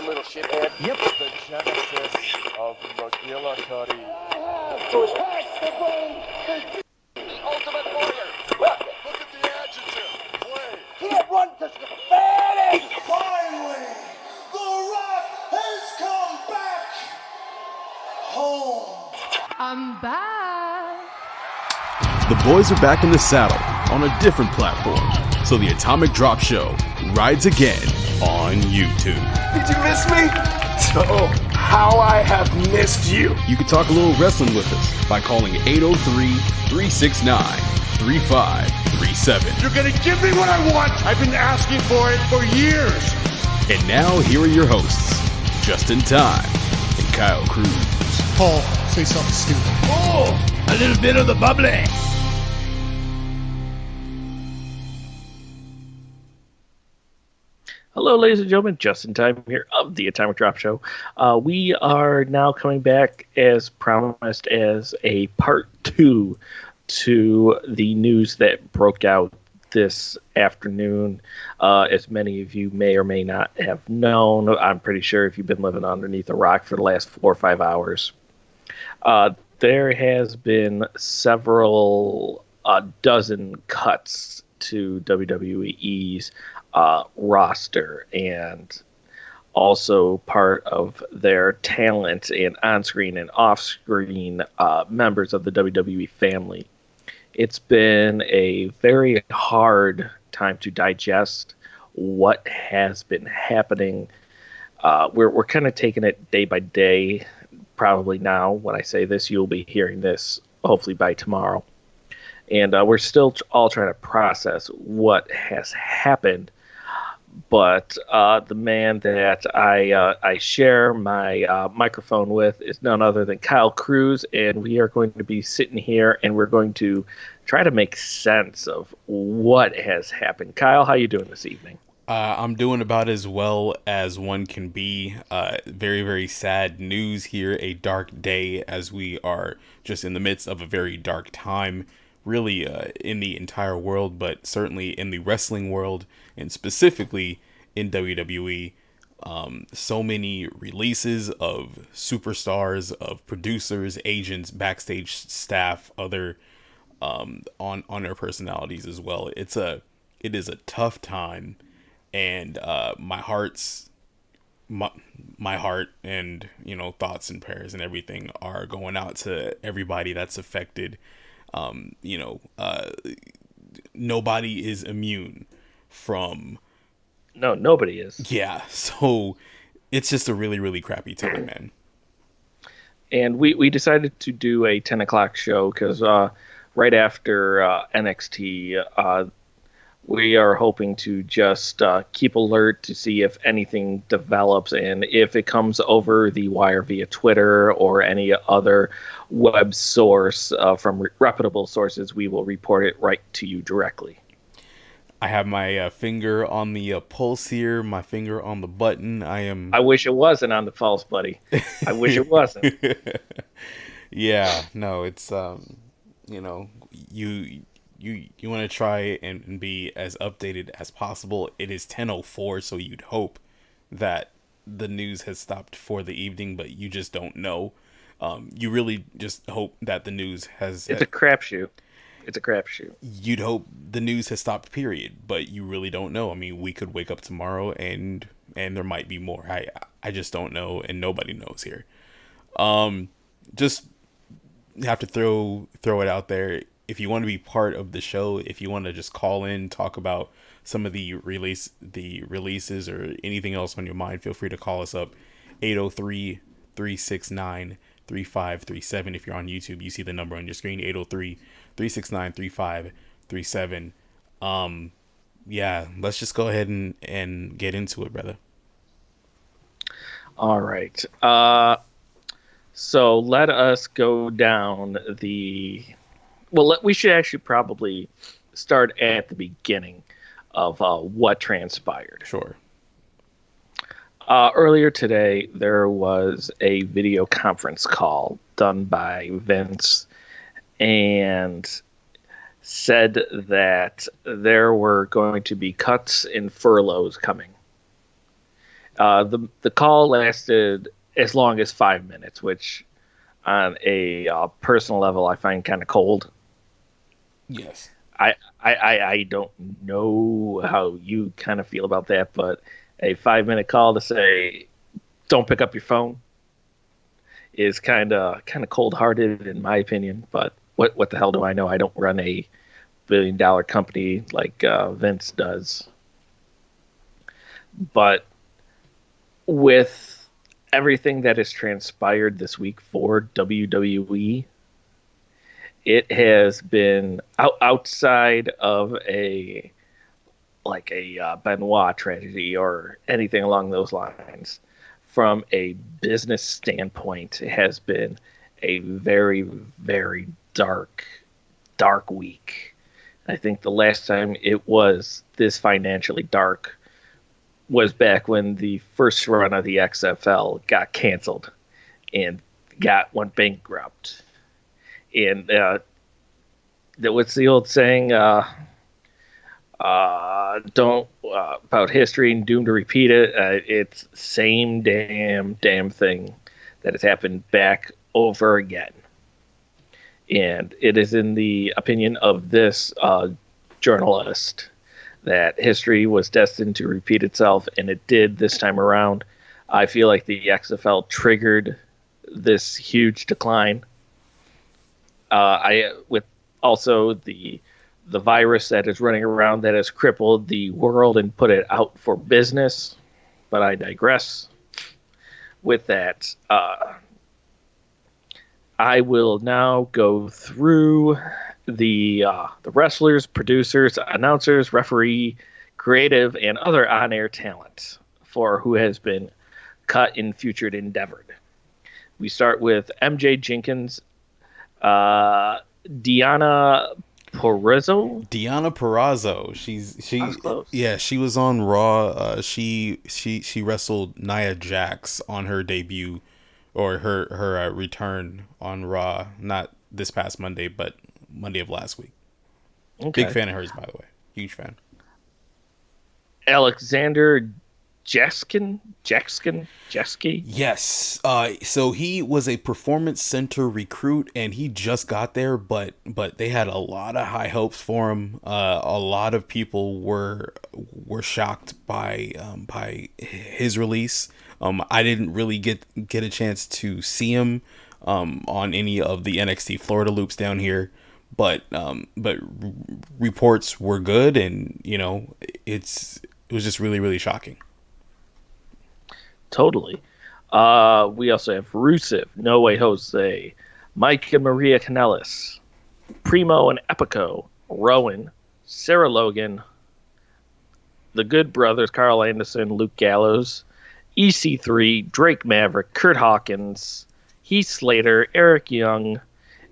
little shithead. Yep. The genesis of McGillicuddy. The ultimate warrior. Well, Look at the adjective. Play. can't run because you're fat. Finally, The Rock has come back home. I'm back. The boys are back in the saddle on a different platform, so the Atomic Drop Show rides again on YouTube. Did you miss me? Oh, how I have missed you. You can talk a little wrestling with us by calling 803-369-3537. You're gonna give me what I want. I've been asking for it for years. And now, here are your hosts, Justin Time and Kyle Cruz. Paul, say something stupid. Oh, a little bit of the bubbly. Hello, ladies and gentlemen. Justin Time here of the Atomic Drop Show. We are now coming back as promised as a part 2 to the news that broke out this afternoon. As many of you may or may not have known, I'm pretty sure if you've been living underneath a rock for the last 4 or 5 hours, there has been several dozen cuts to WWE's roster, and also part of their talent and on-screen and off-screen members of the WWE family. It's been a very hard time to digest what has been happening. We're kind of taking it day by day. Probably now, when I say this, you'll be hearing this hopefully by tomorrow. And we're still all trying to process what has happened. But the man that I share my microphone with is none other than Kyle Cruz, and we are going to be sitting here and we're going to try to make sense of what has happened. Kyle, how you doing this evening? I'm doing about as well as one can be. Very, very sad news here. A dark day, as we are just in the midst of a very dark time, really in the entire world, but certainly in the wrestling world, and specifically in WWE. So many releases of superstars, of producers, agents, backstage staff, other on their personalities as well. It is a tough time, and my heart and thoughts and prayers and everything are going out to everybody that's affected. Nobody is immune from. No, nobody is. Yeah, so it's just a really, really crappy time, man. And we decided to do a 10 o'clock show because right after NXT, we are hoping to just keep alert to see if anything develops, and if it comes over the wire via Twitter or any other web source from reputable sources, we will report it right to you directly. I have my finger on the pulse here, my finger on the button. I wish it wasn't on the pulse, buddy. I wish it wasn't. Yeah, no, it's you want to try and be as updated as possible. It is 10:04, so you'd hope that the news has stopped for the evening, but you just don't know. You really just hope that the news has. It's a crapshoot. It's a crapshoot. You'd hope the news has stopped, period, but you really don't know. I mean, we could wake up tomorrow and there might be more. I just don't know, and nobody knows here. Just have to throw it out there. If you want to be part of the show, if you want to just call in, talk about some of the releases or anything else on your mind, feel free to call us up. 803-369-3537. If you're on YouTube, you see the number on your screen, 803-369-3537. Yeah, let's just go ahead and get into it, brother. All right. So let us go down the... Well, we should actually probably start at the beginning of what transpired. Sure. Earlier today, there was a video conference call done by Vince, and said that there were going to be cuts and furloughs coming. The call lasted as long as 5 minutes, which on a personal level I find kind of cold. Yes. I don't know how you kind of feel about that, but a 5 minute call to say don't pick up your phone is kind of cold hearted in my opinion. But what the hell do I know? I don't run a $1 billion company like Vince does. But with everything that has transpired this week for WWE, it has been outside of a Benoit tragedy or anything along those lines. From a business standpoint, it has been a very, very dark week. I think the last time it was this financially dark was back when the first run of the XFL got canceled and went bankrupt. And what's the old saying? Don't about history and doomed to repeat it. It's same damn thing that has happened back over again. And it is in the opinion of this journalist that history was destined to repeat itself, and it did this time around. I feel like the XFL triggered this huge decline. With also the virus that is running around that has crippled the world and put it out for business. But I digress. With that, I will now go through the wrestlers, producers, announcers, referee, creative, and other on-air talent for who has been cut in future endeavored. We start with MJ Jenkins, Deanna Purrazzo. She close. Yeah, she was on Raw. She wrestled Nia Jax on her debut or her return on Raw, not this past Monday, but Monday of last week. Okay. Big fan of hers, by the way. Huge fan. Alexander Jeski. Yes. So he was a Performance Center recruit, and he just got there, but they had a lot of high hopes for him. A lot of people were shocked by his release. I didn't really get a chance to see him on any of the NXT Florida loops down here, but reports were good, and it was just really, really shocking. Totally. We also have Rusev, No Way Jose, Mike and Maria Kanellis, Primo and Epico, Rowan, Sarah Logan, the Good Brothers, Carl Anderson, Luke Gallows, EC3, Drake Maverick, Kurt Hawkins, Heath Slater, Eric Young,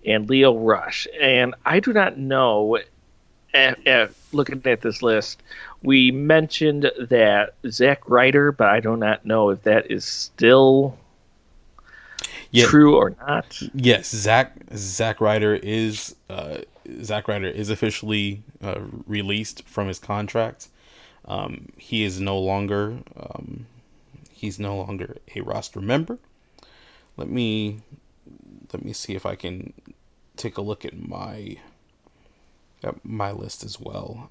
and Leo Rush. And I do not know, looking at this list, we mentioned that Zack Ryder, but I do not know if that is still true or not. Yes, Zack Ryder is officially released from his contract. He is no longer a roster member. Let me see if I can take a look at my list as well.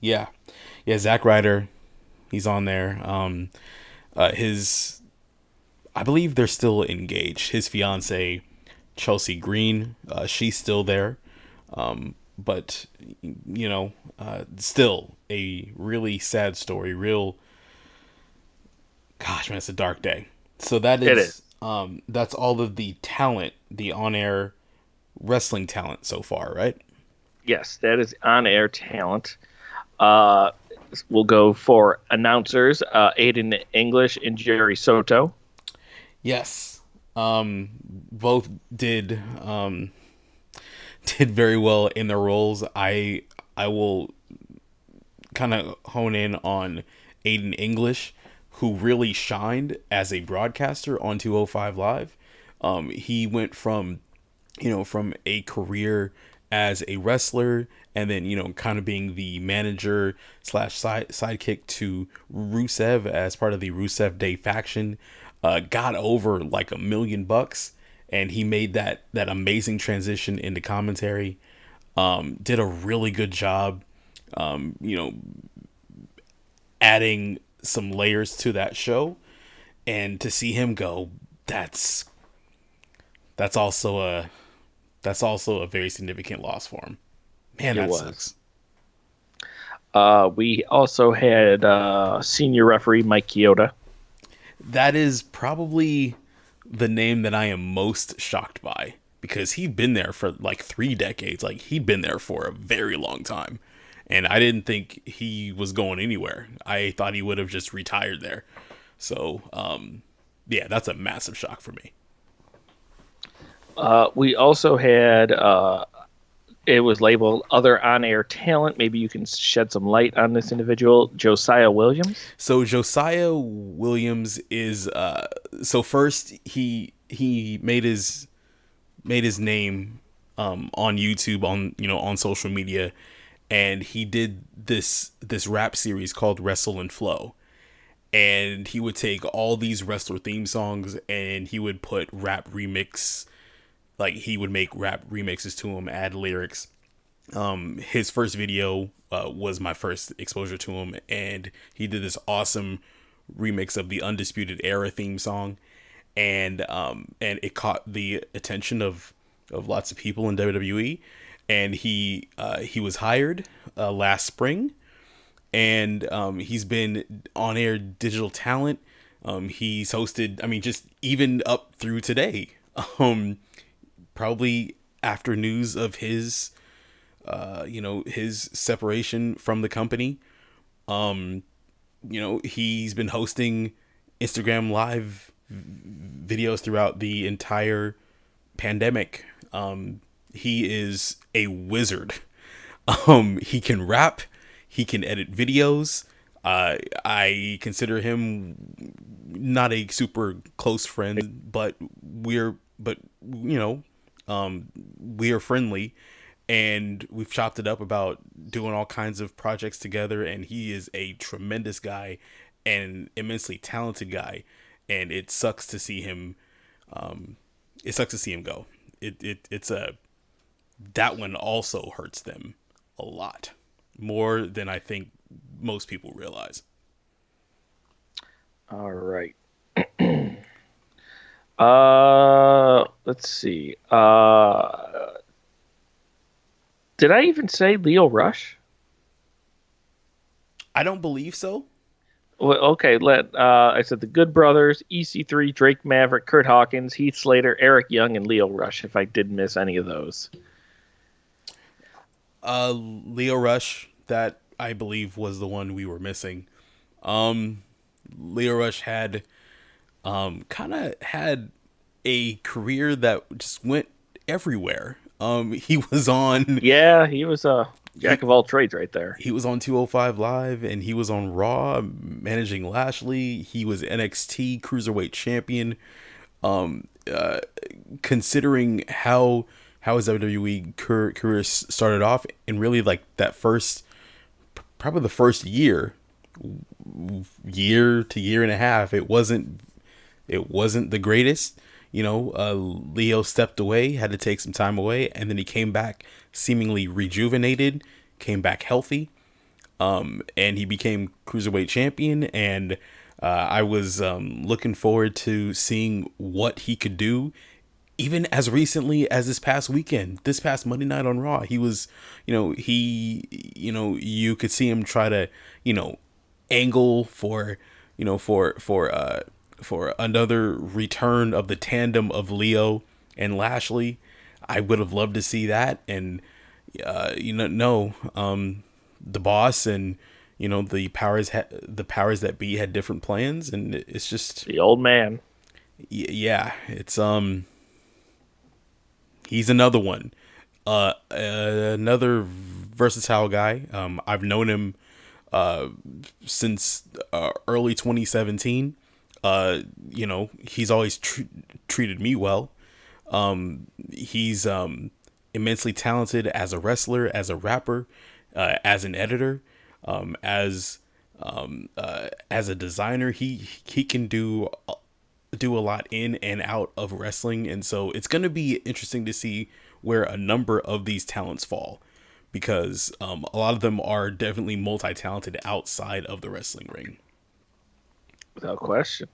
Yeah, Zack Ryder, he's on there. I believe they're still engaged. His fiance, Chelsea Green, she's still there. But still a really sad story. Gosh, man, it's a dark day. So that is, it is. That's all of the talent, the on-air wrestling talent so far, right? Yes, that is on-air talent. We'll go for announcers, Aiden English and Jerry Soto. Yes. Both did very well in their roles. I will kind of hone in on Aiden English, who really shined as a broadcaster on 205 Live. He went from a career as a wrestler, and then kind of being the manager slash sidekick to Rusev as part of the Rusev Day faction, got over like $1 million, and he made that amazing transition into commentary. Did a really good job, adding some layers to that show, and to see him go, that's also a very significant loss for him. Man, that sucks. We also had senior referee Mike Chioda. That is probably the name that I am most shocked by, because he'd been there for like 3 decades. Like, he'd been there for a very long time, and I didn't think he was going anywhere. I thought he would have just retired there. So, yeah, that's a massive shock for me. We also had, it was labeled other on-air talent. Maybe you can shed some light on this individual, Josiah Williams. So Josiah Williams is, so first he made his name, on YouTube, on social media, and he did this rap series called Wrestle and Flow. And he would take all these wrestler theme songs and he would put rap remix, like he would make rap remixes to them, add lyrics. His first video was my first exposure to him, and he did this awesome remix of the Undisputed Era theme song, and it caught the attention of lots of people in WWE, and he was hired last spring, and he's been on air digital talent. He's hosted, I mean, just even up through today. Probably after news of his his separation from the company, he's been hosting Instagram live videos throughout the entire pandemic. He is a wizard. He can rap, he can edit videos. I consider him not a super close friend, but we are friendly, and we've chopped it up about doing all kinds of projects together, and he is a tremendous guy and immensely talented guy, and it sucks to see him go. That one also hurts them a lot, more than I think most people realize. All right. Let's see. Did I even say Leo Rush? I don't believe so. Well, okay. I said the Good Brothers, EC3, Drake Maverick, Kurt Hawkins, Heath Slater, Eric Young, and Leo Rush. If I did miss any of those. Leo Rush, that I believe was the one we were missing. Leo Rush had kind of had a career that just went everywhere. He was on... Yeah, he was a jack of all trades right there. He was on 205 Live, and he was on Raw managing Lashley. He was NXT Cruiserweight Champion. Considering how his WWE career started off, and really like that probably the first year to year and a half, it wasn't the greatest. Leo stepped away, had to take some time away, and then he came back seemingly rejuvenated, came back healthy, and he became Cruiserweight Champion, and I was looking forward to seeing what he could do, even as recently as this past Monday night on Raw. He was, you could see him try to, angle for another return of the tandem of Leo and Lashley. I would have loved to see that. And, the boss and, the powers that be had different plans. And it's just the old man. Yeah. It's, he's another one, another versatile guy. I've known him, since, early 2017. He's always treated me well. He's immensely talented as a wrestler, as a rapper, as an editor, as a designer. He can do a lot in and out of wrestling, and so it's going to be interesting to see where a number of these talents fall, because a lot of them are definitely multi-talented outside of the wrestling ring. Without question.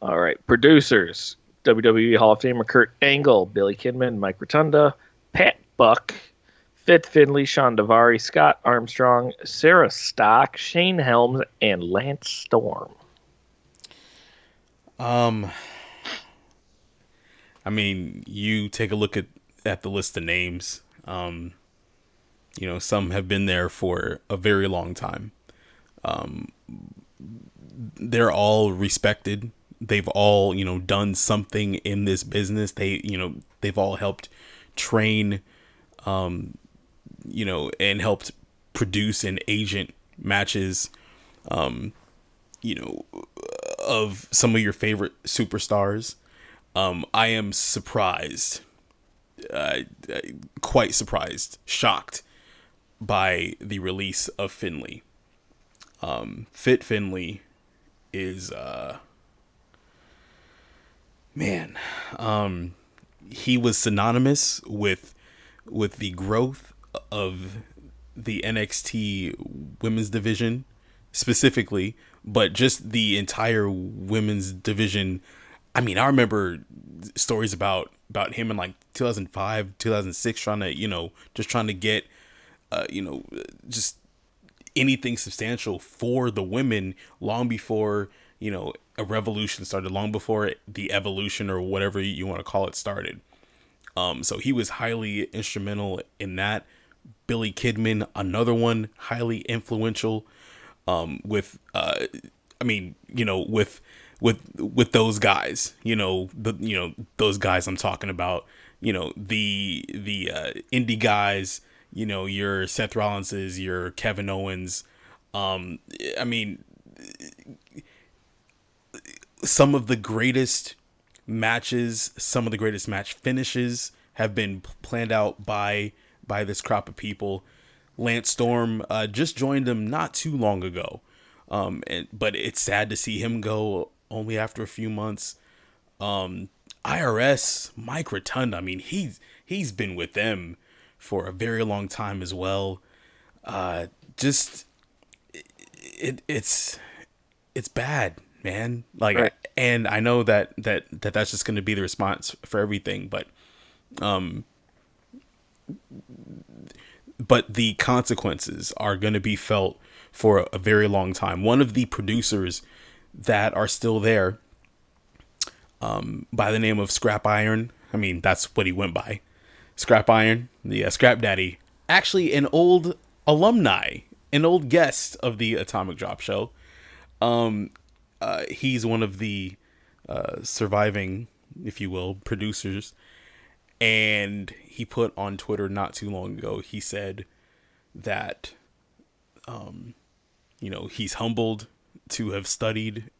All right, producers: WWE Hall of Famer Kurt Angle, Billy Kidman, Mike Rotunda, Pat Buck, Fit Finley, Sean Devari, Scott Armstrong, Sarah Stock, Shane Helms, and Lance Storm. I mean, you take a look at the list of names. Some have been there for a very long time. They're all respected. They've all, done something in this business. They've all helped train, and helped produce and agent matches, of some of your favorite superstars. I am surprised, quite surprised, shocked by the release of Finley. Fit Finley is, he was synonymous with the growth of the NXT women's division specifically, but just the entire women's division. I mean, I remember stories about him in like 2005, 2006, trying to get, just anything substantial for the women long before, a revolution started, long before the evolution or whatever you want to call it started. So he was highly instrumental in that. Billy Kidman, another one, highly influential, with those guys, those guys I'm talking about, the indie guys, your Seth Rollinses, your Kevin Owens. Some of the greatest matches, some of the greatest match finishes have been planned out by this crop of people. Lance Storm just joined them not too long ago, but it's sad to see him go only after a few months. IRS, Mike Rotunda, I mean, he's been with them for a very long time as well. It's bad, man. Like, right. And I know that's just going to be the response for everything, but the consequences are going to be felt for a very long time. One of the producers that are still there, by the name of Scrap Iron, I mean, that's what he went by, Scrap Iron, the Scrap Daddy, actually an old alumni, an old guest of the Atomic Drop Show. He's one of the surviving, if you will, producers. And he put on Twitter not too long ago, he said that, he's humbled to have studied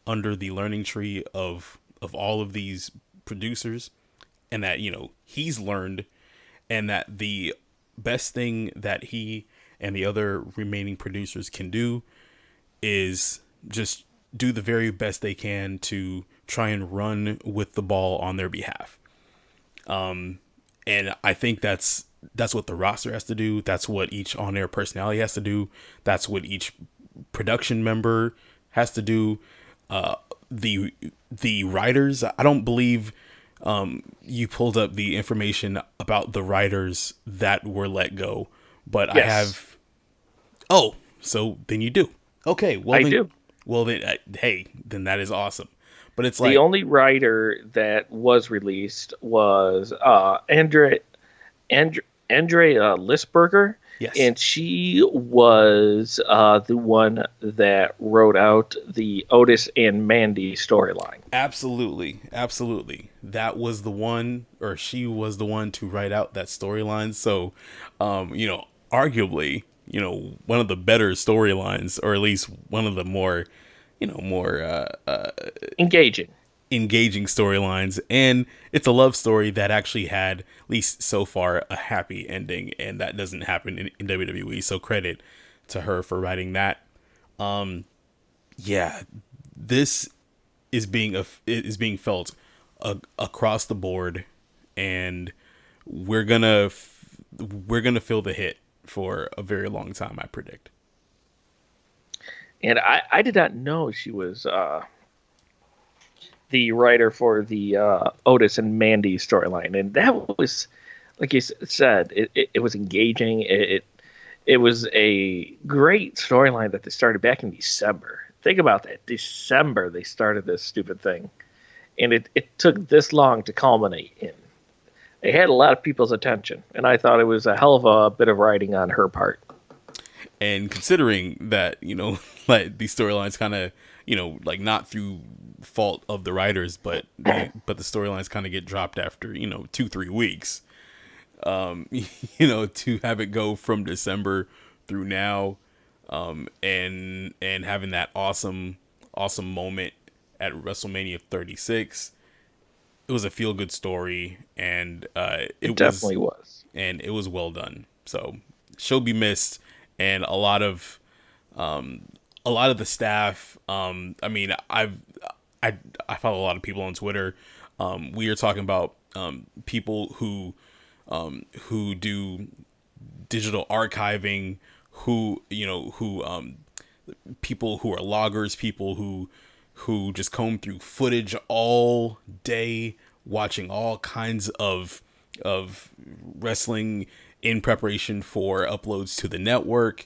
under the learning tree of all of these producers, and that, he's learned, and that the best thing that he and the other remaining producers can do is just do the very best they can to try and run with the ball on their behalf. And I think that's what the roster has to do. That's what each on-air personality has to do. That's what each production member has to do. The writers, I don't believe you pulled up the information about the writers that were let go, but yes. I have. Oh, so then you do. Okay, well, I do. Well, then, hey, then that is awesome. But it's like the only writer that was released was Andre Lisberger. Yes. And she was the one that wrote out the Otis and Mandy storyline. Absolutely. That was the one, or she was the one to write out that storyline. So, arguably, one of the better storylines, or at least one of the more, more engaging. engaging storylines, and it's a love story that actually had, at least so far, a happy ending, and that doesn't happen in WWE. So credit to her for writing that. Yeah, this is being felt across the board, and we're gonna feel the hit for a very long time, I predict. And I did not know she was the writer for the Otis and Mandy storyline, and that was, like you said, it was engaging. It was a great storyline that they started back in December. Think about that. December they started this stupid thing, and it took this long to culminate in. It had a lot of people's attention, and I thought it was a hell of a bit of writing on her part. And considering that, like these storylines kind of, like not through fault of the writers, but the storylines kind of get dropped after, 2-3 weeks. To have it go from December through now, and having that awesome moment at WrestleMania 36, it was a feel good story, and it definitely was, and it was well done. So she'll be missed, and a lot of the staff. I mean, I follow a lot of people on Twitter. We are talking about people who do digital archiving, people who are loggers, people who just comb through footage all day, watching all kinds of wrestling in preparation for uploads to the network,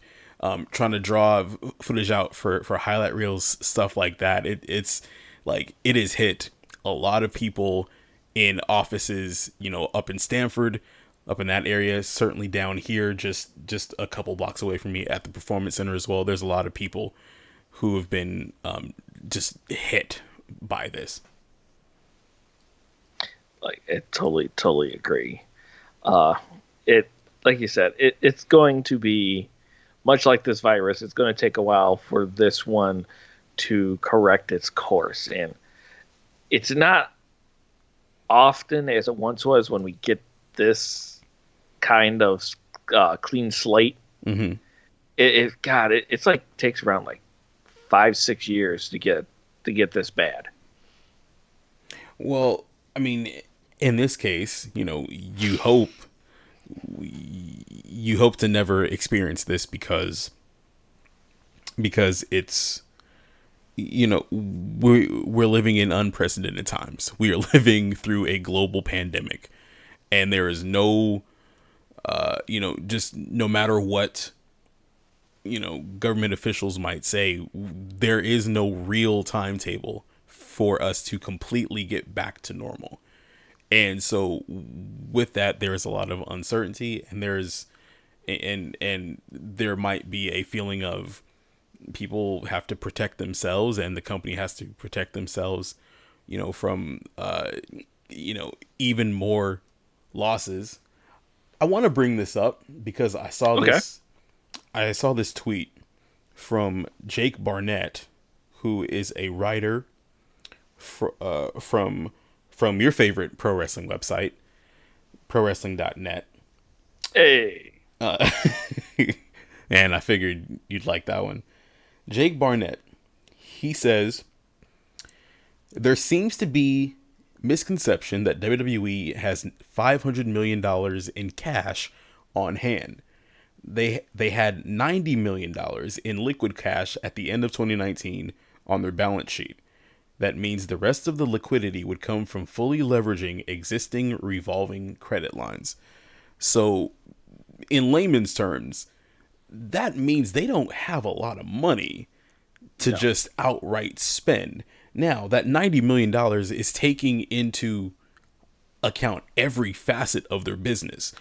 trying to draw footage out for highlight reels, stuff like that. It's like it has hit a lot of people in offices, up in Stanford, up in that area, certainly down here, just a couple blocks away from me at the Performance Center as well. There's a lot of people who have been just hit by this. Like, I totally agree. It, like you said, it's going to be much like this virus. It's going to take a while for this one to correct its course, and it's not often as it once was when we get this kind of clean slate. Mm-hmm. It's like takes around like 5-6 years to get this bad. Well, I mean, in this case, you hope to never experience this because it's, we're living in unprecedented times. We are living through a global pandemic, and there is no, just no matter what, government officials might say, there is no real timetable for us to completely get back to normal. And so with that, there is a lot of uncertainty, and there might be a feeling of people have to protect themselves, and the company has to protect themselves, from, even more losses. I want to bring this up because I saw this tweet from Jake Barnett, who is a writer from your favorite pro wrestling website, prowrestling.net. Hey. And I figured you'd like that one. Jake Barnett, he says, there seems to be misconception that WWE has $500 million in cash on hand. They had $90 million in liquid cash at the end of 2019 on their balance sheet. That means the rest of the liquidity would come from fully leveraging existing revolving credit lines. So, in layman's terms, that means they don't have a lot of money to just outright spend. Now, that $90 million is taking into account every facet of their business.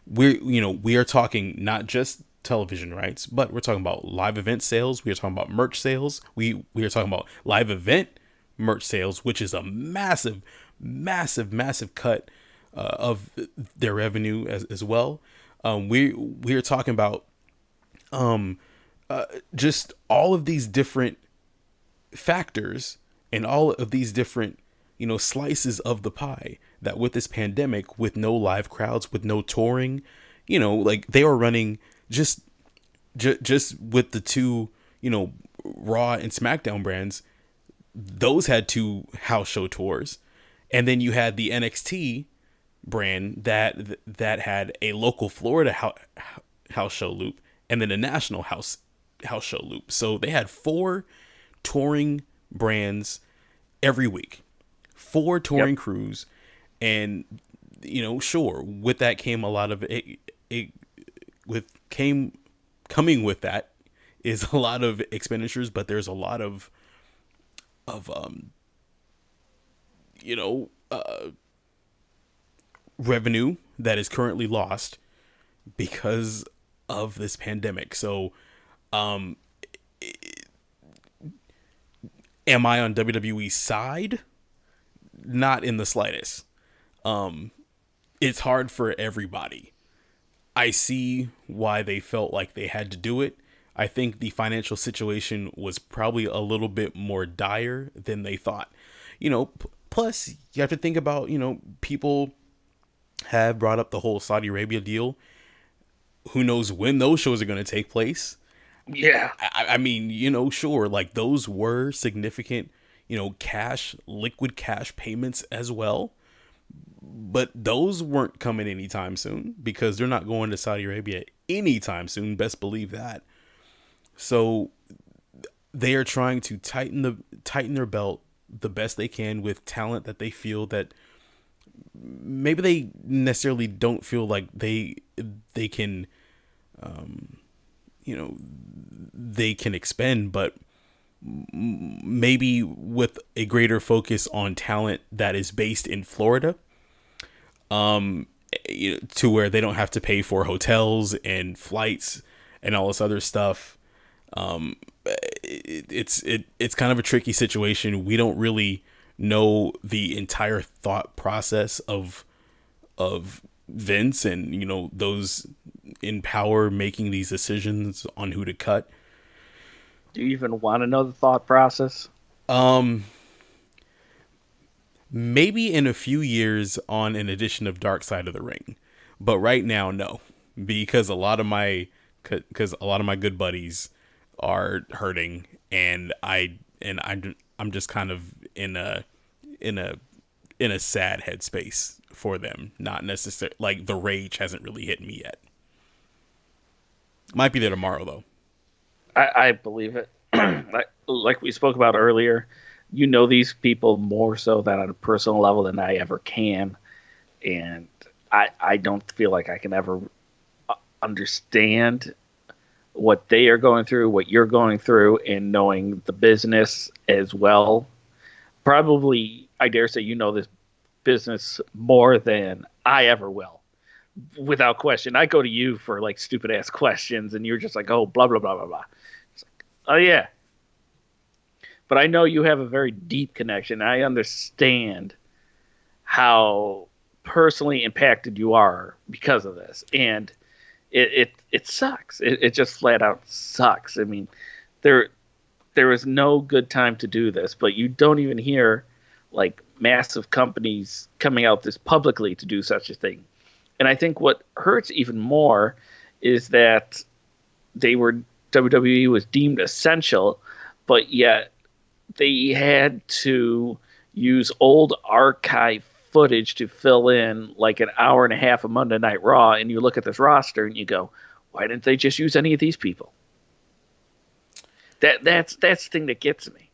We are talking not just television rights, but we're talking about live event sales. We are talking about merch sales. We are talking about live event merch sales, which is a massive cut of their revenue as well. We are talking about just all of these different factors and all of these different slices of the pie. That with this pandemic, with no live crowds, with no touring, like they are running just with the two, Raw and SmackDown brands. Those had two house show tours, and then you had the NXT brand that had a local Florida house show loop, and then a national house show loop. So they had 4 touring brands every week, 4 touring crews, and sure, with that came a lot of coming with that is a lot of expenditures, but there's a lot of revenue that is currently lost because of this pandemic. So am I on WWE's side? Not in the slightest. It's hard for everybody. I see why they felt like they had to do it. I think the financial situation was probably a little bit more dire than they thought. Plus you have to think about, people have brought up the whole Saudi Arabia deal. Who knows when those shows are going to take place? Yeah. I mean, sure, like those were significant, liquid cash payments as well. But those weren't coming anytime soon because they're not going to Saudi Arabia anytime soon. Best believe that. So they are trying to tighten their belt the best they can with talent that they feel that maybe they necessarily don't feel like they can, they can expend, but maybe with a greater focus on talent that is based in Florida, to where they don't have to pay for hotels and flights and all this other stuff. It's kind of a tricky situation. We don't really know the entire thought process of Vince and those in power making these decisions on who to cut. Do you even want to know the thought process? Maybe in a few years on an edition of Dark Side of the Ring, but right now, no, because a lot of my good buddies are hurting, and I'm just kind of in a sad headspace for them. Not necessarily like the rage hasn't really hit me yet. Might be there tomorrow though. I believe it. like we spoke about earlier, these people more so than on a personal level than I ever can, and I don't feel like I can ever understand what they are going through, what you're going through, and knowing the business as well. Probably, I dare say, this business more than I ever will, without question. I go to you for like stupid ass questions, and you're just like, oh, blah blah blah blah blah. It's like, oh yeah, but I know you have a very deep connection. I understand how personally impacted you are because of this, and it sucks. It just flat out sucks. I mean, there is no good time to do this, but you don't even hear like massive companies coming out this publicly to do such a thing. And I think what hurts even more is that WWE was deemed essential, but yet they had to use old archive footage to fill in like an hour and a half of Monday Night Raw, and you look at this roster and you go, why didn't they just use any of these people? That's the thing that gets me.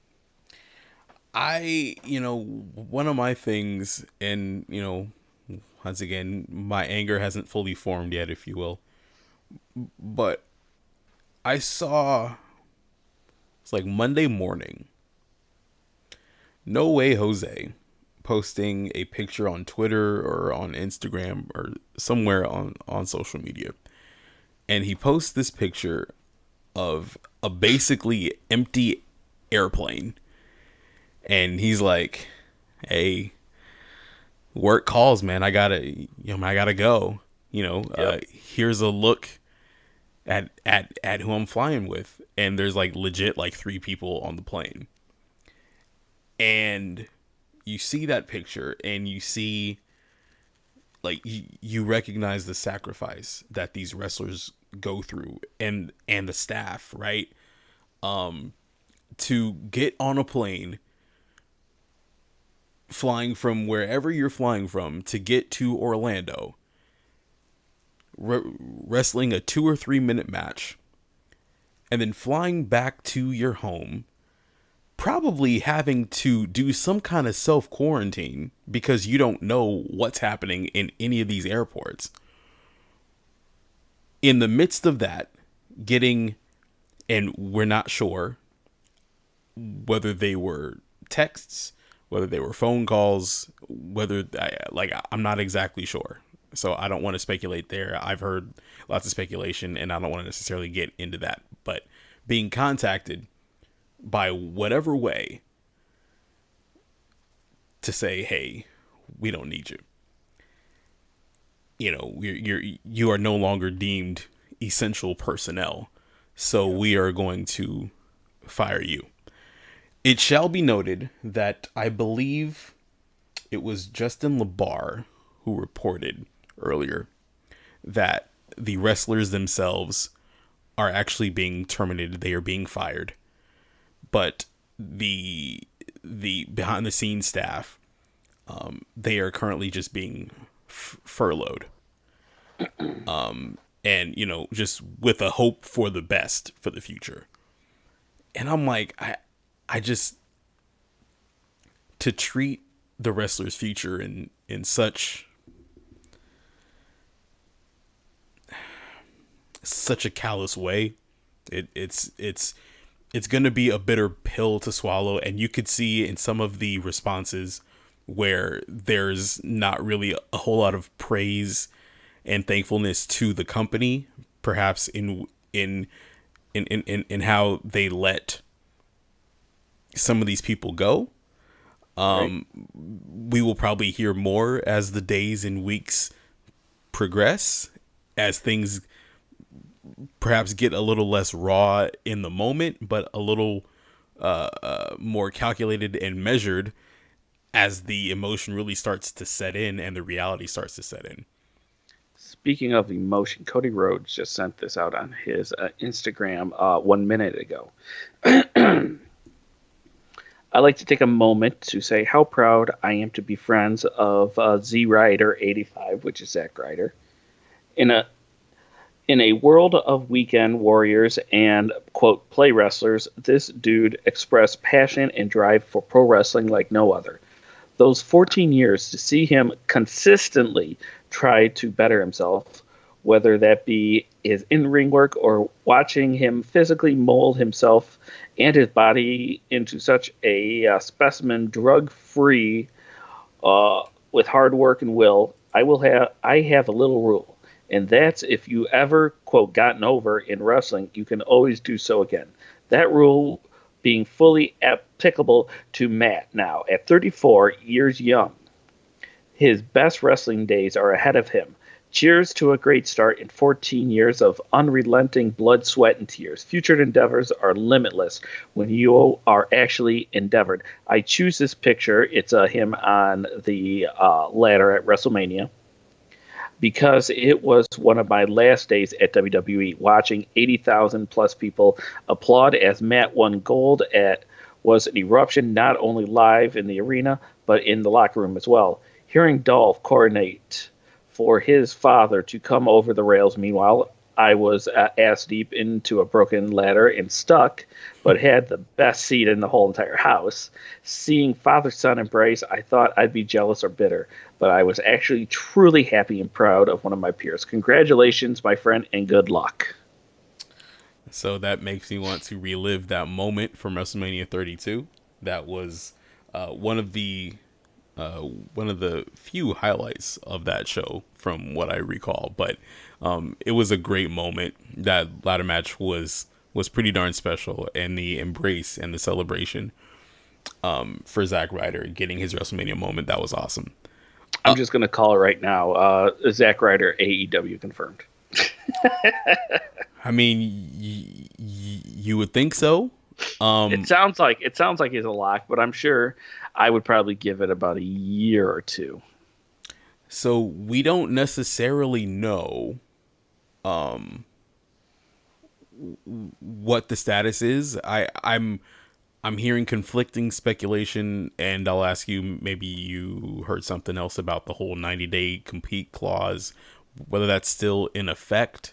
One of my things, and once again, my anger hasn't fully formed yet, if you will, but I saw, it's like Monday morning, No Way Jose posting a picture on Twitter or on Instagram or somewhere on social media. And he posts this picture of a basically empty airplane. And he's like, hey, work calls, man. I gotta go. Here's a look at who I'm flying with. And there's like legit like 3 people on the plane. And you see that picture and you see, like, you recognize the sacrifice that these wrestlers go through, and the staff, right? To get on a plane, flying from wherever you're flying from to get to Orlando, wrestling a 2 or 3 minute match, and then flying back to your home, probably having to do some kind of self quarantine because you don't know what's happening in any of these airports. In the midst of that, and we're not sure whether they were texts, whether they were phone calls, I'm not exactly sure. So I don't want to speculate there. I've heard lots of speculation, and I don't want to necessarily get into that. But being contacted by whatever way to say, hey, we don't need you. You know, you are no longer deemed essential personnel, so we are going to fire you. It shall be noted that I believe it was Justin LeBar who reported earlier that the wrestlers themselves are actually being terminated. They are being fired. But the behind the scenes staff, they are currently just being furloughed. And, you know, just with a hope for the best for the future. And I'm like, I just, to treat the wrestler's future in such a callous way, it's going to be a bitter pill to swallow. And you could see in some of the responses where there's not really a whole lot of praise and thankfulness to the company, perhaps in how they let some of these people go. Right. We will probably hear more as the days and weeks progress, as things perhaps get a little less raw in the moment, but a little more calculated and measured as the emotion really starts to set in and the reality starts to set in. Speaking of emotion, Cody Rhodes just sent this out on his Instagram 1 minute ago. I'd like to take a moment to say how proud I am to be friends of Z Ryder 85, which is Zack Ryder. In a world of weekend warriors and, quote, play wrestlers, this dude expressed passion and drive for pro wrestling like no other. Those 14 years to see him consistently try to better himself, whether that be his in-ring work or watching him physically mold himself and his body into such a specimen, drug-free, with hard work and will. I have a little rule, and that's if you ever, quote, gotten over in wrestling, you can always do so again. That rule being fully applicable to Matt now, at 34 years young. His best wrestling days are ahead of him. Cheers to a great start in 14 years of unrelenting blood, sweat, and tears. Future endeavors are limitless when you are actually endeavored. I choose this picture. It's him on the ladder at WrestleMania, because it was one of my last days at WWE, watching 80,000 plus people applaud as Matt won gold was an eruption, not only live in the arena, but in the locker room as well. Hearing Dolph coordinate for his father to come over the rails, meanwhile, I was ass deep into a broken ladder and stuck, but had the best seat in the whole entire house. Seeing father-son embrace, I thought I'd be jealous or bitter, but I was actually truly happy and proud of one of my peers. Congratulations, my friend, and good luck. So that makes me want to relive that moment from WrestleMania 32. That was one of the few highlights of that show from what I recall. But it was a great moment. That ladder match was pretty darn special, and the embrace and the celebration for Zack Ryder getting his WrestleMania moment, that was awesome. I'm just going to call it right now. Zack Ryder, AEW confirmed. I mean, you would think so. It sounds like he's a lock, but I'm sure I would probably give it about a year or two. So we don't necessarily know what the status is. I'm hearing conflicting speculation, and I'll ask you, maybe you heard something else about the whole 90-day compete clause, whether that's still in effect.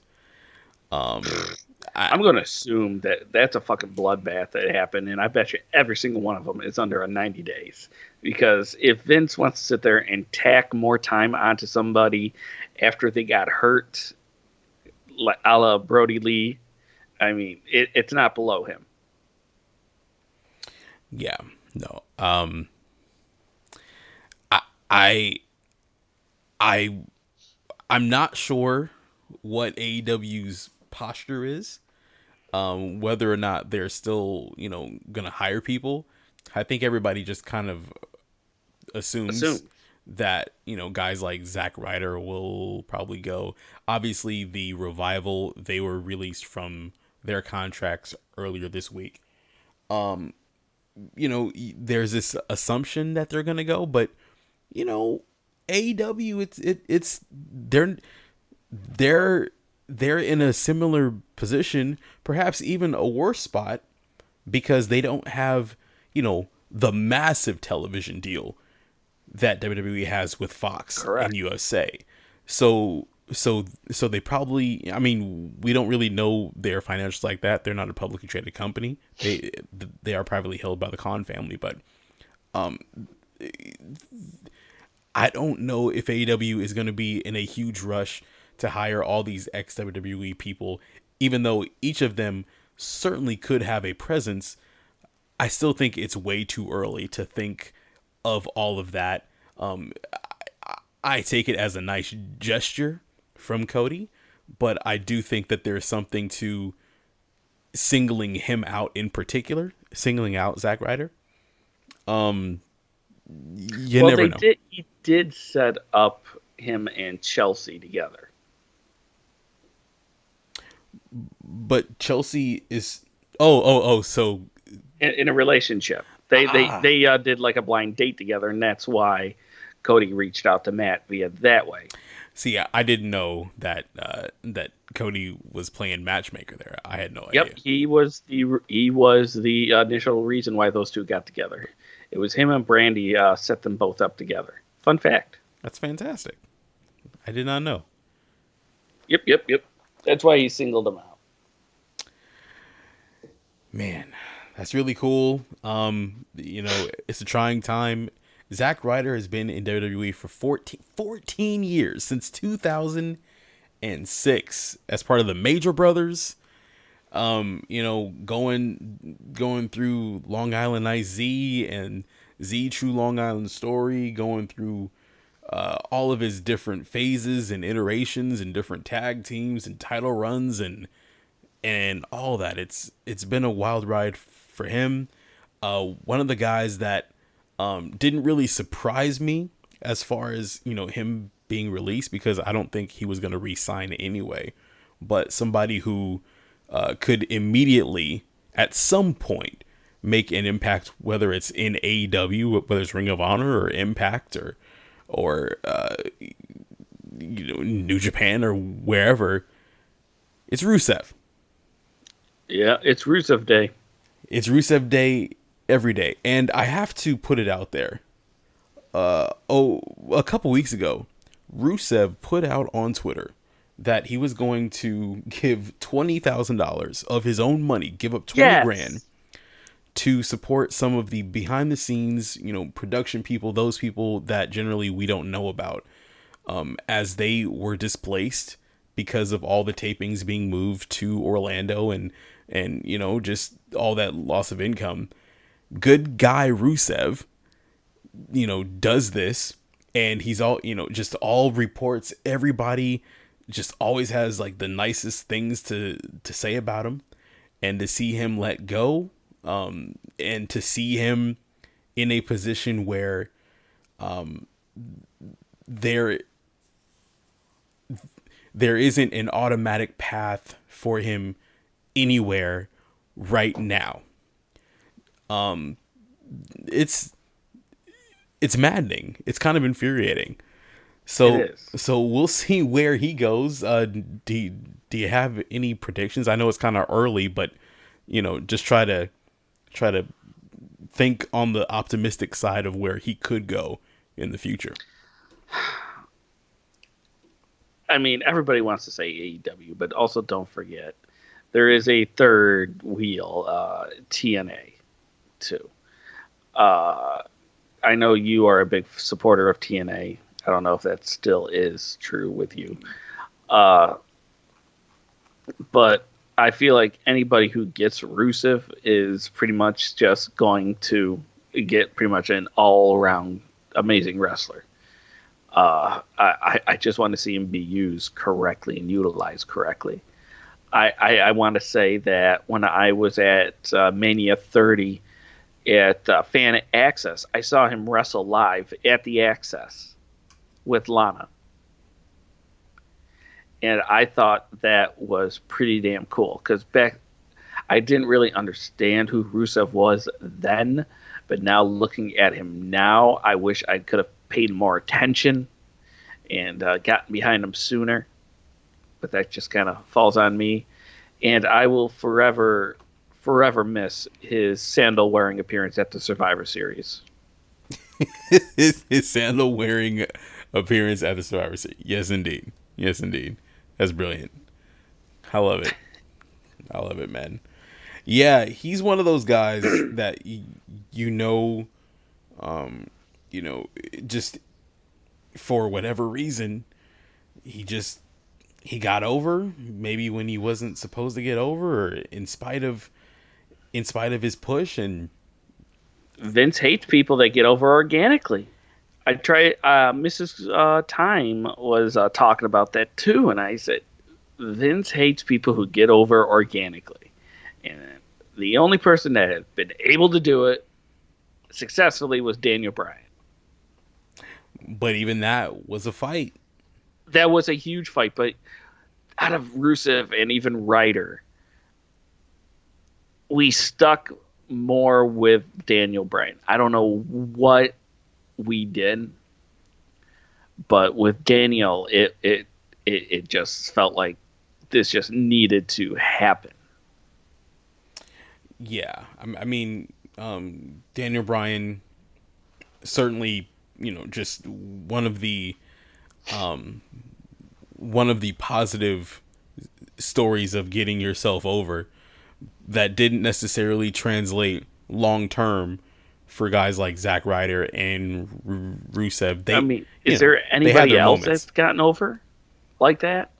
I'm going to assume that that's a fucking bloodbath that happened, and I bet you every single one of them is under a 90 days. Because if Vince wants to sit there and tack more time onto somebody after they got hurt, a la Brody Lee, I mean, it's not below him. Yeah, no. I, I, I'm not sure what AEW's posture is. Whether or not they're still, gonna hire people. I think everybody just kind of assumes that, guys like Zack Ryder will probably go. Obviously, the Revival, they were released from their contracts earlier this week. There's this assumption that they're gonna go, but AEW, it's they're in a similar position, perhaps even a worse spot, because they don't have, the massive television deal that WWE has with Fox and USA. So they probably, I mean, we don't really know their financials like that. They're not a publicly traded company. They are privately held by the Khan family, but I don't know if AEW is going to be in a huge rush to hire all these ex-WWE people, even though each of them certainly could have a presence. I still think it's way too early to think of all of that. I take it as a nice gesture from Cody, but I do think that there's something to singling him out in particular, singling out Zack Ryder. You never know. He did set up him and Chelsea together. But Chelsea is so in a relationship. They did like a blind date together, and that's why Cody reached out to Matt via that way. See, I didn't know that that Cody was playing matchmaker there. I had no idea. Yep, he was the initial reason why those two got together. It was him and Brandy set them both up together. Fun fact. That's fantastic. I did not know. Yep. That's why he singled them out. Man, that's really cool. It's a trying time. Zack Ryder has been in WWE for 14 years, since 2006, as part of the Major Brothers. Going through Long Island IZ and Z True Long Island Story, going through all of his different phases and iterations and different tag teams and title runs and all that. It's been a wild ride for him. One of the guys that didn't really surprise me as far as, him being released, because I don't think he was going to re-sign anyway, but somebody who could immediately at some point make an impact, whether it's in AEW, whether it's Ring of Honor or Impact or New Japan or wherever. It's Rusev. Yeah, it's Rusev Day. It's Rusev Day every day. And I have to put it out there. A couple weeks ago, Rusev put out on Twitter that he was going to give $20,000 of his own money, give up 20 grand to support some of the behind the scenes, production people, those people that generally we don't know about, as they were displaced because of all the tapings being moved to Orlando and just all that loss of income. Good guy Rusev, does this, and he's all, just all reports, everybody just always has like the nicest things to say about him, and to see him let go, and to see him in a position where there isn't an automatic path for him anywhere right now. It's it's maddening. It's kind of infuriating. So It is. so we'll see where he goes. Do you have any predictions? I know it's kind of early, but just try to think on the optimistic side of where he could go in the future. I mean, everybody wants to say AEW, but also don't forget there is a third wheel, TNA, too. I know you are a big supporter of TNA. I don't know if that still is true with you. But I feel like anybody who gets Rusev is pretty much just going to get pretty much an all-around amazing wrestler. I just want to see him be used correctly and utilized correctly. I want to say that when I was at Mania 30 at Fan Access, I saw him wrestle live at the Access with Lana. And I thought that was pretty damn cool because I didn't really understand who Rusev was then, but now looking at him now, I wish I could have paid more attention and gotten behind him sooner. But that just kind of falls on me. And I will forever miss his sandal wearing appearance at the Survivor Series. his sandal wearing appearance at the Survivor Series. Yes, indeed. Yes, indeed. That's brilliant. I love it, man. Yeah, he's one of those guys that just for whatever reason, he got over, maybe when he wasn't supposed to get over, or in spite of his push. And Vince hates people that get over organically. I tried. Mrs. Time was talking about that too, and I said Vince hates people who get over organically, and the only person that has been able to do it successfully was Daniel Bryan. But even that was a fight. That was a huge fight, but out of Rusev and even Ryder, we stuck more with Daniel Bryan. I don't know what we did, but with Daniel, it just felt like this just needed to happen. Yeah, I mean, Daniel Bryan certainly, just one of the positive stories of getting yourself over that didn't necessarily translate long term for guys like Zack Ryder and Rusev. Is there anybody else that's gotten over like that?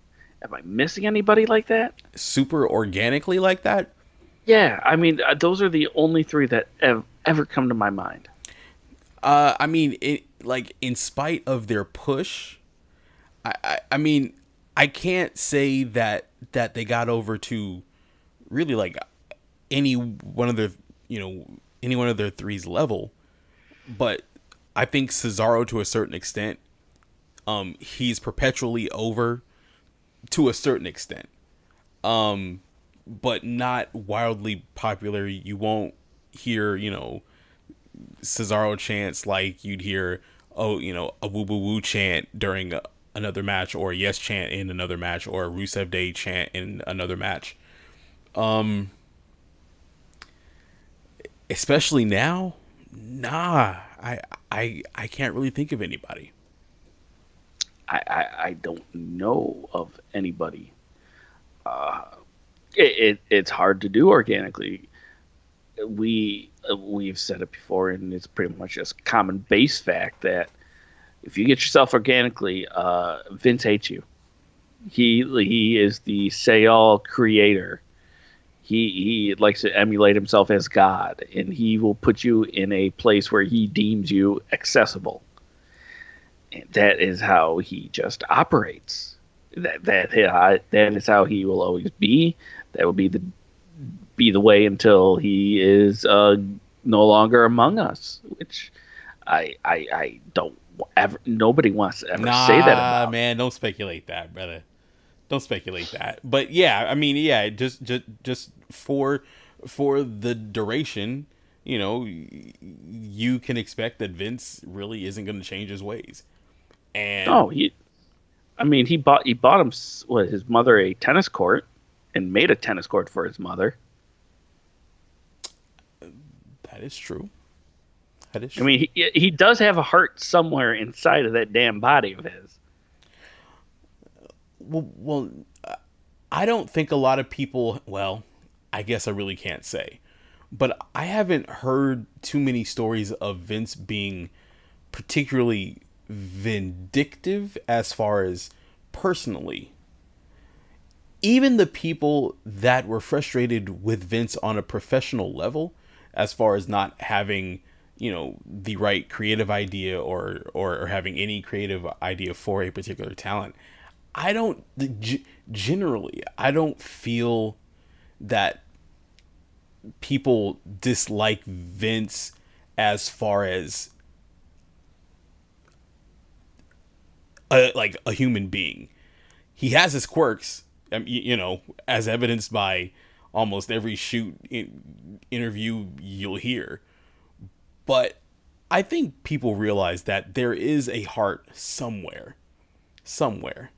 Am I missing anybody like that? Super organically like that? Yeah, I mean, those are the only three that ever come to my mind. I mean, in spite of their push, I mean, I can't say that they got over to really like any one of their three's level, but I think Cesaro, to a certain extent, he's perpetually over to a certain extent, but not wildly popular. You won't hear Cesaro chants like you'd hear a woo woo woo chant during another match, or a yes chant in another match, or a Rusev Day chant in another match. Especially now, I can't really think of anybody. I don't know of anybody. It's hard to do organically. We've said it before, and it's pretty much just common base fact that if you get yourself organically, Vince hates you. He is the say-all creator. He likes to emulate himself as God, and he will put you in a place where he deems you accessible. And that is how he just operates. That is how he will always be. That will be the way until he is no longer among us, which I don't ever. Nobody wants to ever say that about. Man, don't speculate that, brother. Don't speculate that. But yeah, I mean, yeah, just for the duration, you can expect that Vince really isn't going to change his ways. No, And he bought his mother a tennis court and made a tennis court for his mother. that is true. That is I true. mean, he does have a heart somewhere inside of that damn body of his. Well, I don't think a lot of people, well, I guess I really can't say, but I haven't heard too many stories of Vince being particularly vindictive as far as personally. Even the people that were frustrated with Vince on a professional level, as far as not having, the right creative idea or having any creative idea for a particular talent, I don't generally, I don't feel that people dislike Vince as far as like a human being. He has his quirks, as evidenced by almost every interview you'll hear. But I think people realize that there is a heart somewhere. Somewhere.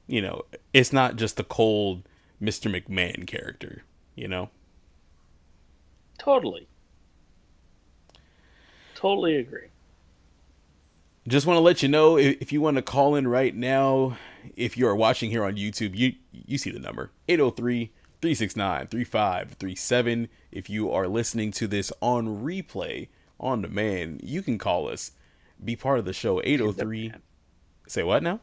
It's not just the cold Mr. McMahon character. Totally agree. Just want to let you know, if you want to call in right now, if you are watching here on YouTube, you see the number 803-369-3537. If you are listening to this on replay, on demand, you can call us. Be part of the show. 803. Say what now?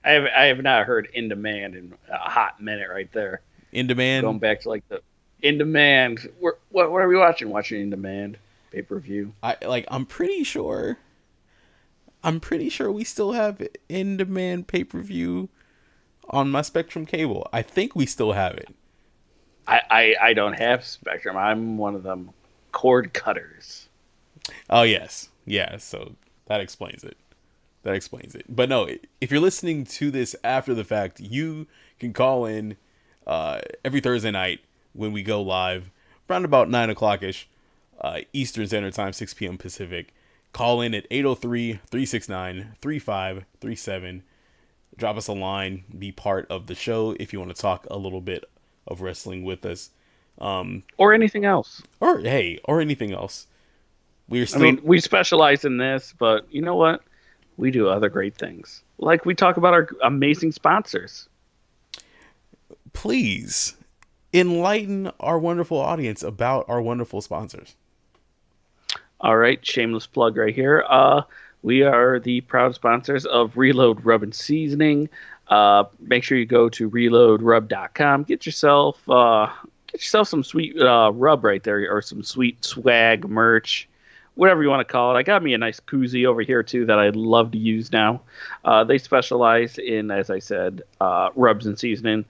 I have not heard In Demand in a hot minute right there. In Demand? Going back to like the In Demand. What are we watching? Watching In Demand pay-per-view. I'm pretty sure we still have In Demand pay-per-view on my Spectrum cable. I think we still have it. I don't have Spectrum. I'm one of them cord cutters. Oh yes. Yeah, so that explains it. But no, if you're listening to this after the fact, you can call in every Thursday night when we go live, around about 9 o'clock-ish, Eastern Standard Time, 6 p.m. Pacific. Call in at 803-369-3537. Drop us a line. Be part of the show if you want to talk a little bit of wrestling with us. Or anything else. Or anything else. We specialize in this, but you know what? We do other great things. Like we talk about our amazing sponsors. Please enlighten our wonderful audience about our wonderful sponsors. All right, shameless plug right here. We are the proud sponsors of Reload Rub and Seasoning. Make sure you go to reloadrub.com. Get yourself some sweet rub right there, or some sweet swag merch, whatever you want to call it. I got me a nice koozie over here too that I love to use now. They specialize in, as I said, rubs and seasoning.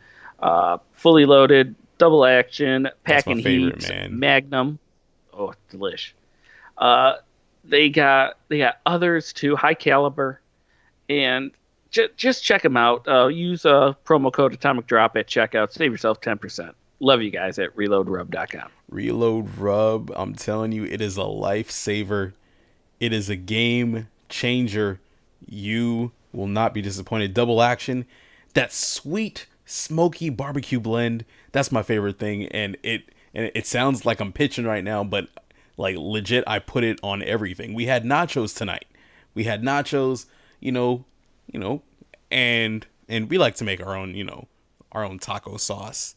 Fully loaded, double action, pack and heat, Magnum. Oh, delish. They got others too, high caliber, and just check them out. Use a promo code Atomic Drop at checkout. Save yourself 10%. Love you guys at reloadrub.com. Reload Rub, I'm telling you, it is a lifesaver. It is a game changer. You will not be disappointed. Double action, that sweet smoky barbecue blend. That's my favorite thing, and it sounds like I'm pitching right now, but like legit, I put it on everything. We had nachos tonight. And we like to make our own taco sauce.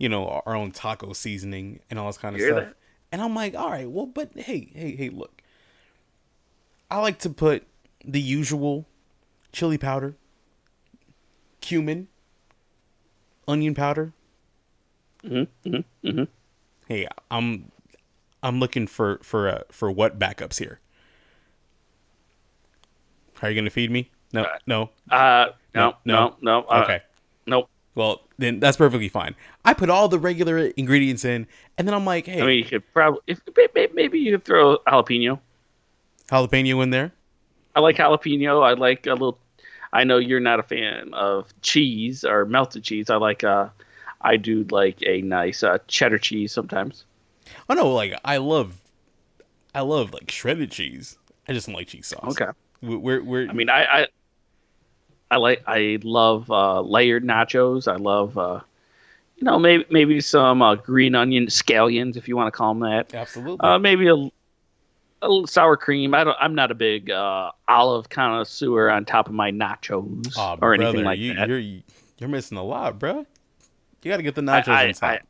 Our own taco seasoning and all this kind of stuff. That? And I'm like, all right, well, but hey, look. I like to put the usual chili powder, cumin, onion powder. Hey, I'm looking for what backups here. Are you gonna feed me? No. No. Okay. Nope. Well, then that's perfectly fine. I put all the regular ingredients in, and then I'm like, hey. I mean, you could probably, maybe you could throw jalapeno. Jalapeno in there? I like jalapeno. I like a little, I know you're not a fan of cheese or melted cheese. I do like a nice cheddar cheese sometimes. Oh no, like I love like shredded cheese. I just don't like cheese sauce. Okay. We're I mean, I love layered nachos. I love maybe some green onion scallions, if you want to call them that. absolutely. Maybe a little sour cream. I'm not a big olive connoisseur on top of my nachos Oh, or anything brother, like that. you're missing a lot, bro. You got to get the nachos on top.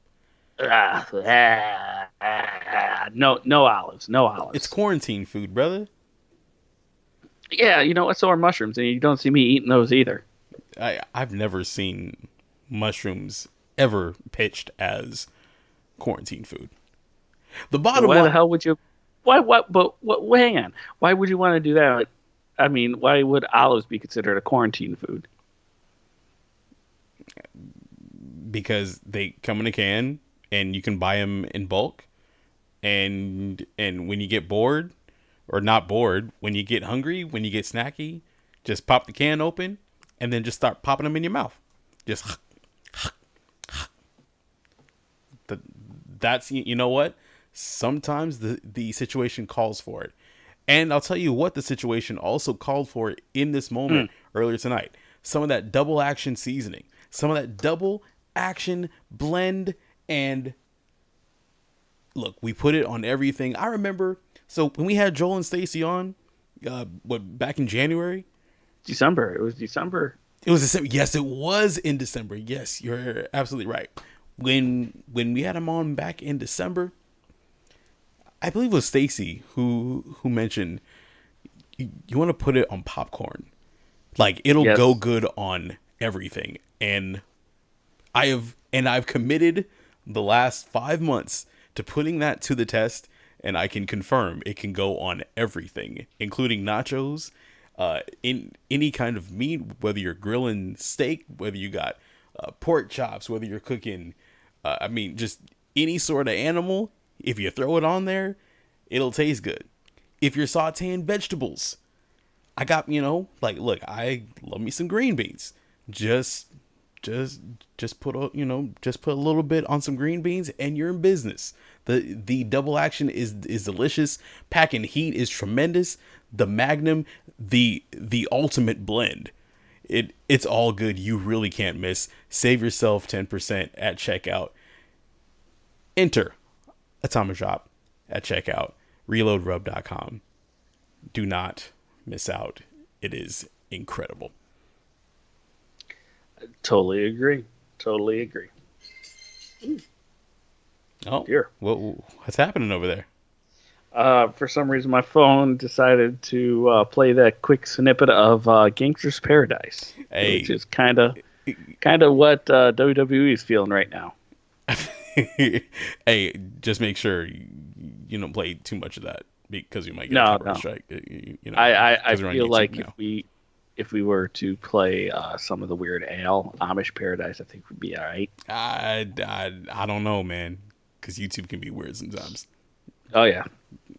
No olives, no It's olives. quarantine food, brother. Yeah, you know what? So are mushrooms, and you don't see me eating those either. I've never seen mushrooms ever pitched as quarantine food. The So bottom why the line, hell would you? Why? What? But what? Hang on. Why would you want to do that? I mean, why would olives be considered a quarantine food? because they come in a can and you can buy them in bulk, and when you get bored, or not bored, when you get hungry, when you get snacky, just pop the can open and then just start popping them in your mouth. Just that's, you know what? Sometimes the situation calls for it. And I'll tell you what the situation also called for in this moment earlier tonight. Some of that double action seasoning, some of that double action blend, and look, we put it on everything. I remember, so when we had Joel and Stacy on, back in January? December. It was December. It was December. Yes, it was in December. Yes, you're absolutely right. When we had him on back in December, I believe it was Stacy who mentioned you want to put it on popcorn, like it'll Yes. go good on everything. And I've committed the last 5 months to putting that to the test, and I can confirm it can go on everything, including nachos, in any kind of meat, whether you're grilling steak, whether you got pork chops, whether you're cooking, just any sort of animal. If you throw it on there, it'll taste good. If you're sauteing vegetables, I got, look, I love me some green beans. Just put a little bit on some green beans and you're in business. The double action is delicious. Packing heat is tremendous. The Magnum, the ultimate blend. It's all good. You really can't miss. Save yourself 10% at checkout. Enter Atomic Drop at checkout. ReloadRub.com. Do not miss out. It is incredible. Totally agree. Totally agree. Oh, Dear. what's happening over there? For some reason, my phone decided to play that quick snippet of Gangster's Paradise, Hey. which is kind of what WWE is feeling right now. Hey, just make sure you don't play too much of that because you might get a copyright strike. I 'cause we're on feel YouTube like now. if we were to play some of the Weird Al Amish Paradise, I think we'd be all right. I don't know, man, because YouTube can be weird sometimes. Oh yeah,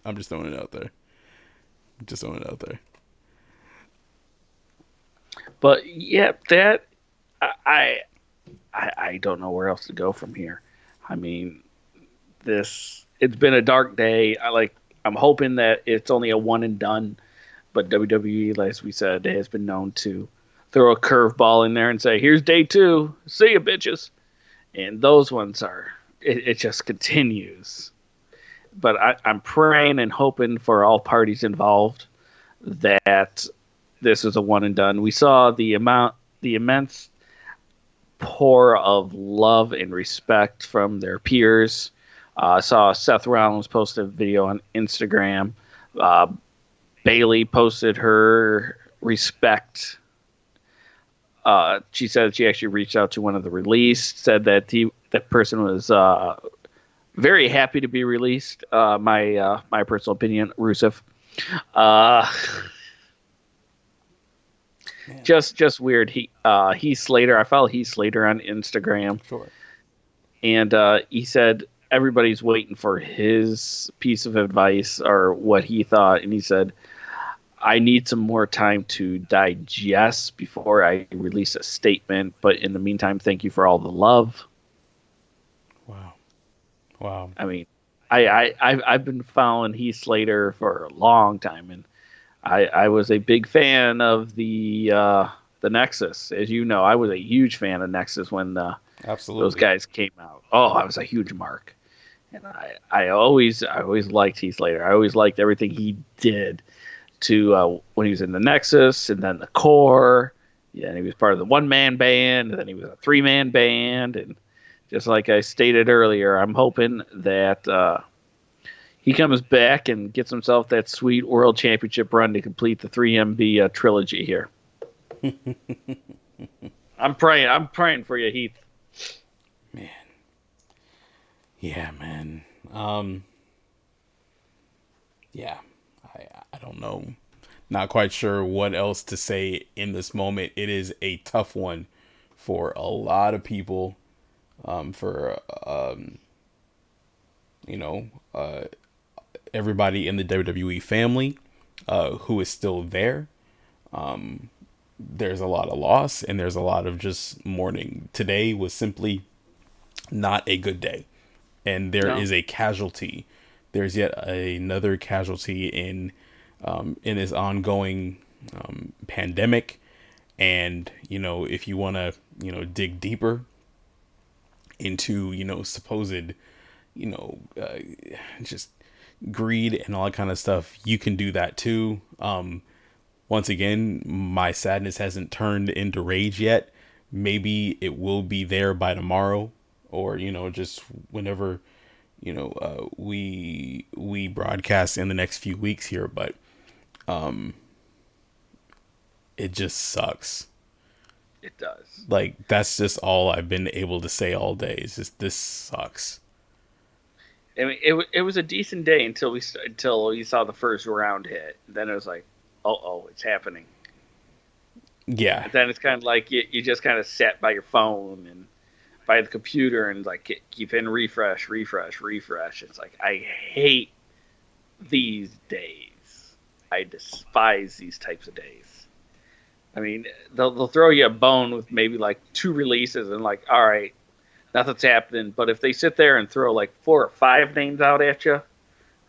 I'm just throwing it out there. but yeah, that I don't know where else to go from here. I mean, it's been a dark day. I'm hoping that it's only a one and done, but WWE, as we said, has been known to throw a curveball in there and say, "Here's day 2. See ya, bitches." And those ones it just continues. But I'm praying and hoping for all parties involved that this is a one and done. We saw the immense pour of love and respect from their peers. I saw Seth Rollins post a video on Instagram. Bailey posted her respect. She said she actually reached out to one of the released, said that that person was very happy to be released. My personal opinion, Rusev. Just weird. Heath Slater. I follow Heath Slater on Instagram. Sure. And he said everybody's waiting for his piece of advice or what he thought. And he said, I need some more time to digest before I release a statement. But in the meantime, thank you for all the love. Wow. I mean, I've been following Heath Slater for a long time, and I was a big fan of the Nexus. As you know, I was a huge fan of Nexus when Absolutely. those guys came out. Oh, I was a huge mark, and I always liked Heath Slater. I always liked everything he did to when he was in the Nexus and then the Core. Yeah, and he was part of the one-man band, and then he was a three-man band, and just like I stated earlier, I'm hoping that he comes back and gets himself that sweet World Championship run to complete the 3MB trilogy here. I'm praying for you, Heath. Man. Yeah, man. Yeah. I don't know. Not quite sure what else to say in this moment. It is a tough one for a lot of people. For everybody in the WWE family who is still there. There's a lot of loss and there's a lot of just mourning. Today was simply not a good day, and there is a casualty. There's yet another casualty in this ongoing pandemic. And if you want to dig deeper into supposed just greed and all that kind of stuff, you can do that too. Once again, my sadness hasn't turned into rage yet. Maybe it will be there by tomorrow, or just whenever we broadcast in the next few weeks here. But it just sucks. It does. Like, that's just all I've been able to say all day. Is just, this sucks. I mean, it was a decent day until we saw the first round hit. Then it was like, oh, it's happening. Yeah. And then it's kind of like you just kind of sat by your phone and by the computer and like keep hitting refresh. It's like, I hate these days. I despise these types of days. I mean, they'll throw you a bone with maybe like 2 releases and like, all right, nothing's happening. But if they sit there and throw like 4 or 5 names out at you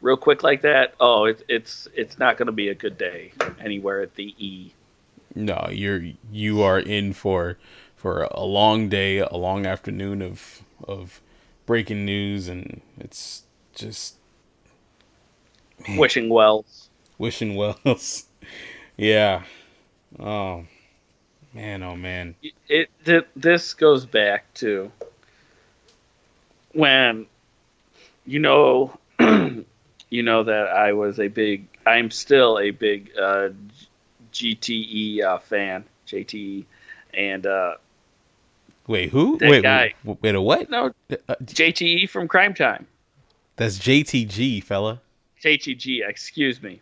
real quick like that, oh, it's not going to be a good day anywhere at the E. No, you are in for a long day, a long afternoon of breaking news, and it's just wishing wells. Yeah. Oh man. This goes back to when that I'm still a big GTE fan, JTE, and wait, who? That guy. Wait, a what? No, JTE from Crime Time. That's JTG, fella. JTG, excuse me.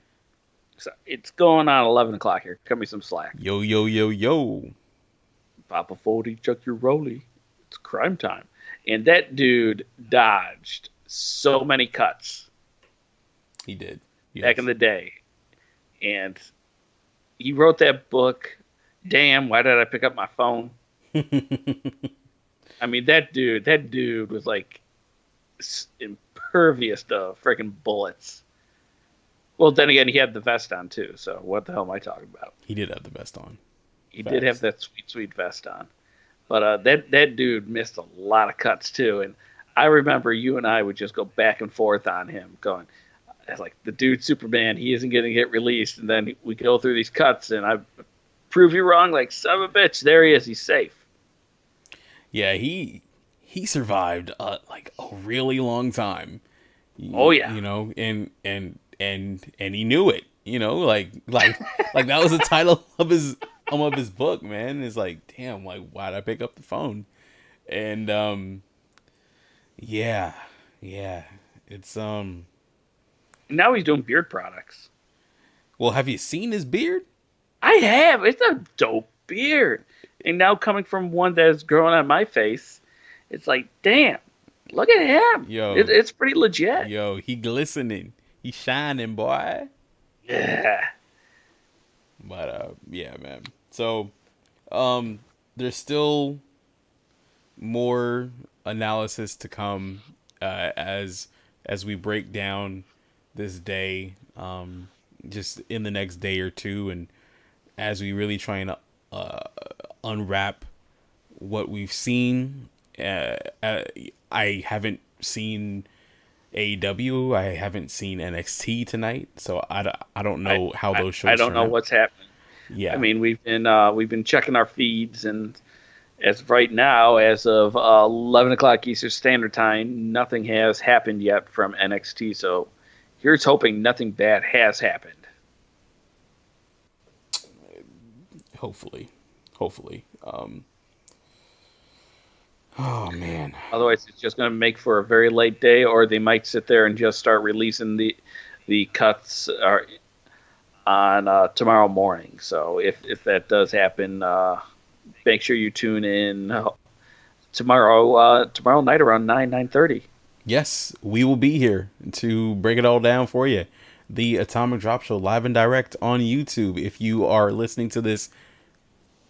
So it's going on 11 o'clock here. Cut me some slack. Yo. Papa 40, Chuck your rollie. It's Crime Time. And that dude dodged so many cuts. He did. Yes. Back in the day. And he wrote that book. Damn, why did I pick up my phone? I mean, that dude was like impervious to freaking bullets. Well, then again, he had the vest on too. So what the hell am I talking about? He did have the vest on. He did have that sweet vest on. But that dude missed a lot of cuts too. And I remember you and I would just go back and forth on him, going, like, the dude Superman, he isn't going to get released. And then we go through these cuts, and I prove you wrong, like, son of a bitch, there he is, he's safe. Yeah, he survived like a really long time. Oh yeah, and he knew it. Like that was the title of his book, man. It's like, damn, like, why'd I pick up the phone? And yeah, it's now he's doing beard products. Well, have you seen his beard? I have. It's a dope beard. And now coming from one that's growing on my face, it's like, damn, look at him. Yo, it's pretty legit. Yo, he glistening. He shining, boy. Yeah. But yeah, man. So there's still more analysis to come as as we break down this day, just in the next day or two, and as we really try and unwrap what we've seen. I haven't seen AEW. I haven't seen NXT tonight, so I don't know how those shows. I don't turn know out. what's happening. Yeah, I mean, we've been checking our feeds, and as of right now, as of 11 o'clock Eastern Standard Time, nothing has happened yet from NXT. So here's hoping nothing bad has happened. hopefully. Oh man. Otherwise, it's just going to make for a very late day, or they might sit there and just start releasing the cuts on tomorrow morning. So if that does happen, make sure you tune in tomorrow night around 9:30. Yes, we will be here to break it all down for you. The Atomic Drop Show live and direct on YouTube. If you are listening to this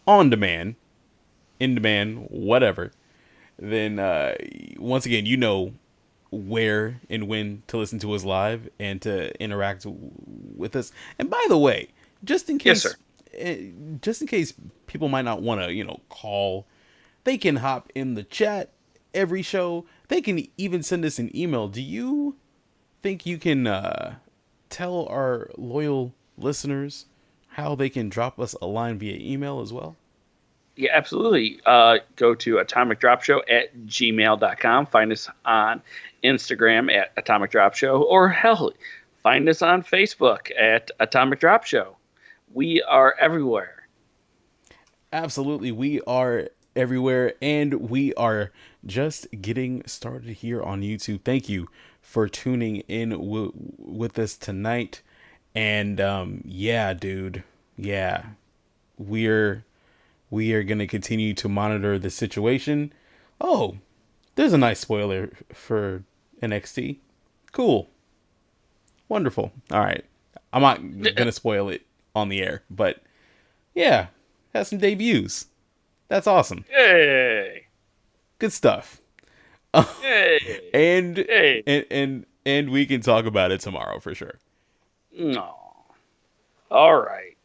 on demand, in demand, whatever, then once again, you know where and when to listen to us live and to interact with us. And by the way, just in case, just in case people might not want to, call, they can hop in the chat every show. They can even send us an email. Do you think you can tell our loyal listeners how they can drop us a line via email as well? Yeah, absolutely. Go to atomicdropshow@gmail.com. Find us on Instagram at Atomic Drop Show, or hell, find us on Facebook at Atomic Drop Show. We are everywhere. Absolutely. We are everywhere, and we are just getting started here on YouTube. Thank you for tuning in with us tonight. And yeah, dude. Yeah. We are going to continue to monitor the situation. Oh, there's a nice spoiler for NXT. Cool. Wonderful. All right. I'm not going to spoil it on the air, but yeah, has some debuts. That's awesome. Hey. Good stuff. Hey. And we can talk about it tomorrow for sure. No. All right.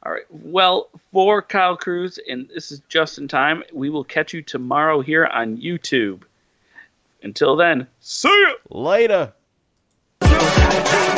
All right. Well, for Kyle Cruz, and this is just in time, we will catch you tomorrow here on YouTube. Until then, see ya! Later. Hey!